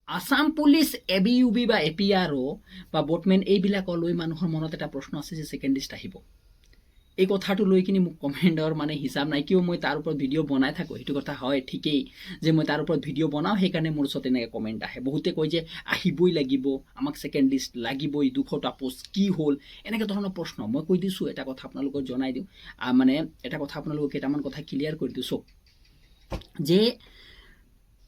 Assam police ABUB বা APRO বা বটমেন এইবিলাকৰ লৈ মানুহৰ মনত এটা প্ৰশ্ন আছে যে ছেকেণ্ড লিষ্ট আহিব। এই কথাটো লৈ কিনি মোক কমেণ্টৰ মানে হিচাপ নাই, কিয় মই তাৰ ওপৰত ভিডিঅ' বনাই থাকোঁ, সেইটো কথা হয় ঠিকেই যে মই তাৰ ওপৰত ভিডিঅ' বনাওঁ, সেইকাৰণে মোৰ ওচৰত এনেকৈ কমেণ্ট আহে। বহুতে কয় যে আহিবই লাগিব, আমাক ছেকেণ্ড লিষ্ট লাগিবই, 200টা পোষ্ট কি হ'ল, এনেকৈ ধৰণৰ প্ৰশ্ন। মই কৈ দিছোঁ এটা কথা আপোনালোকক জনাই দিওঁ, মানে এটা কথা আপোনালোকক কেইটামান কথা ক্লিয়াৰ কৰি দিওঁ। চব যে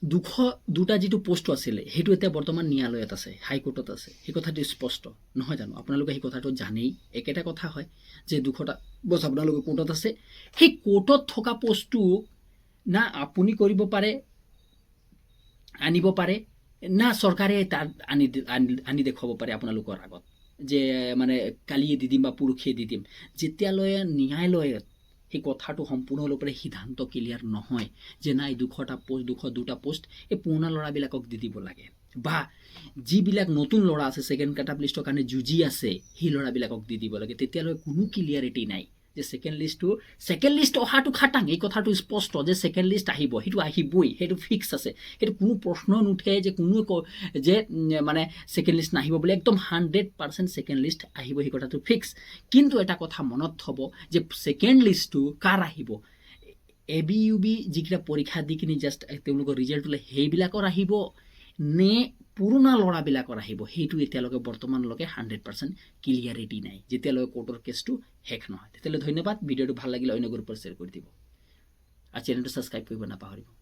202টা যিটো পোষ্ট আছিলে সেইটো এতিয়া বৰ্তমান ন্যায়ালয়ত আছে, হাইকোৰ্টত আছে, সেই কথাটো স্পষ্ট নহয় জানো? আপোনালোকে সেই কথাটো জানেই। একেটা কথা হয় যে 200টা পোষ্ট আপোনালোকৰ কোৰ্টত আছে, সেই কোৰ্টত থকা পোষ্টটো না আপুনি কৰিব পাৰে, আনিব পাৰে, না চৰকাৰে তাত আনি দেখুৱাব পাৰে আপোনালোকৰ আগত যে মানে কালিয়ে দি দিম বা পৰহিয়ে দি দিম। যেতিয়ালৈ ন্যায়ালয়ত সেই কথাটো সম্পূৰ্ণৰূপে সিদ্ধান্ত ক্লিয়াৰ নহয় যে নাই 200টা পোষ্ট 202টা পোষ্ট এই পুৰণা ল'ৰাবিলাকক দি দিব লাগে, বা যিবিলাক নতুন ল'ৰা আছে ছেকেণ্ড কাট-আপ লিষ্টৰ কাৰণে যুঁজি আছে সেই ল'ৰাবিলাকক দি দিব লাগে, তেতিয়ালৈ কোনো ক্লিয়াৰিটি নাই যে ছেকেণ্ড লিষ্ট অহাটো খাটাং। এই কথাটো স্পষ্ট যে ছেকেণ্ড লিষ্ট আহিব, সেইটো আহিবই, সেইটো ফিক্স আছে, সেইটো কোনো প্ৰশ্ন নুঠে যে কোনো যে মানে ছেকেণ্ড লিষ্ট নাহিব বুলি। একদম 100% ছেকেণ্ড লিষ্ট আহিব, সেই কথাটো ফিক্স। কিন্তু এটা কথা মনত থ'ব যে ছেকেণ্ড লিষ্টটো কাৰ আহিব, ABUB যিকেইটা পৰীক্ষা দি কিনি জাষ্ট তেওঁলোকৰ ৰিজাল্ট ওলাই সেইবিলাকৰ আহিব নে পুৰণা ল'ৰাবিলাকৰ আহিব, সেইটো এতিয়ালৈকে বৰ্তমানলৈকে 100% ক্লিয়াৰিটি নাই, যেতিয়ালৈকে কোৰ্টৰ কেছটো শেষ নহয়। তেতিয়াহ'লে ধন্যবাদ। ভিডিঅ'টো ভাল লাগিলে অন্য গ্ৰুপত শ্বেয়াৰ কৰি দিব আৰু চেনেলটো ছাবস্ক্ৰাইব কৰিব নাপাহৰিব।